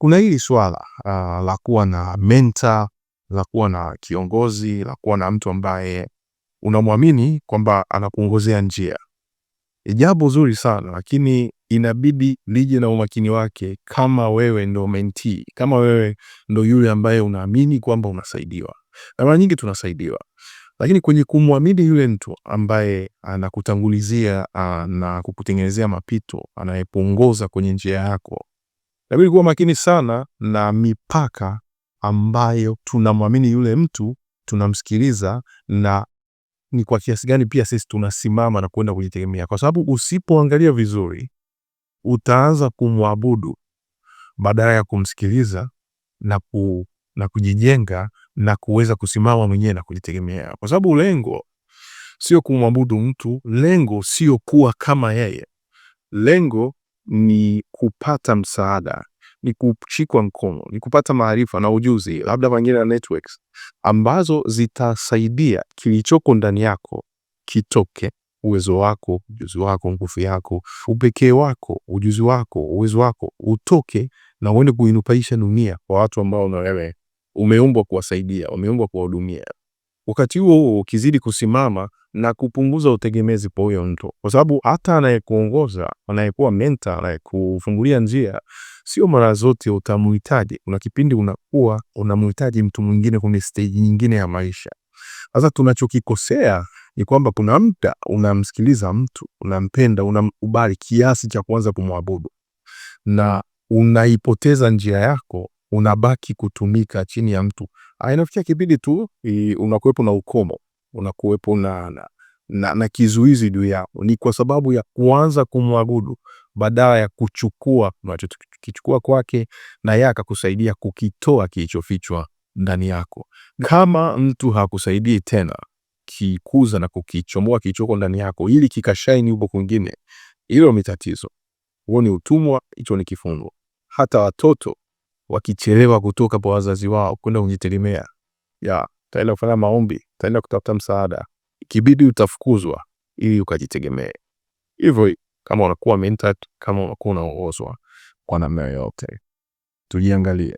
kuna hili swala la kuwa na mentor, la kuwa na kiongozi, la kuwa na mtu ambaye unamwamini kwamba anakuongozea njia. Ni jambo zuri sana, lakini inabidi lije na umakini wake kama wewe ndo mentee, kama wewe ndo yule ambaye unaamini kwamba unasaidiwa. Na mara nyingi tunasaidiwa. Lakini kwenye kumwamini yule mtu ambaye anakutangulizia na kukutengenezea mapito, anayekuongoza kwenye njia yako, inabidi kuwa makini sana na mipaka ambayo tunamwamini yule mtu, tunamsikiliza, na ni kwa kiasi gani pia sisi tunasimama na kwenda kujitegemea. Kwa sababu usipoangalia vizuri, utaanza kumwabudu badala ya kumsikiliza na kujijenga na kuweza kusimama mwenyewe na kujitegemea. Kwa sababu lengo sio kumwabudu mtu, lengo sio kuwa kama yeye. Lengo ni kupata msaada, ni kushikwa mkono, ni kupata maarifa na ujuzi, labda pengine na networks ambazo zitasaidia kilichoko ndani yako kitoke. Uwezo wako, ujuzi wako, nguvu yako, upekee wako, ujuzi wako, uwezo wako utoke na uende kuinufaisha dunia kwa watu ambao na wewe umeumbwa kuwasaidia, umeumbwa kuwahudumia. Wakati huo ukizidi kusimama na kupunguza utegemezi kwa huyo mtu, kwa sababu hata anayekuongoza, anayekuwa mentor, anayekufungulia njia, sio mara zote utamhitaji. Kuna kipindi unakuwa unamhitaji mtu mwingine kwenye stage nyingine ya maisha. Sasa tunachokikosea ni kwamba kuna muda unamsikiliza mtu, unampenda, unamkubali kiasi cha kuanza kumwabudu, na unaipoteza njia yako, unabaki kutumika chini ya mtu. Inafikia kipindi tu unakuwepo na ukomo, unakuwepo na kizuizi juu yako. Ni kwa sababu ya kuanza kumwabudu badala ya kuchukua unachokichukua kwake, na yeye akakusaidia kukitoa kilichofichwa ndani yako. Kama mtu hakusaidii tena kikuza na kukichomoa kilichoko ndani yako ili kikashaini huko kwingine, hilo ni tatizo. Huo ni utumwa, hicho ni kifungo. Hata watoto wakichelewa kutoka kwa wazazi wao kwenda kujitegemea, utaenda kufanya maombi, utaenda kutafuta msaada, ikibidi utafukuzwa ili ukajitegemee. Hivyo kama unakuwa mentored, kama unakuwa unaongozwa kwa namna yoyote, tujiangalie.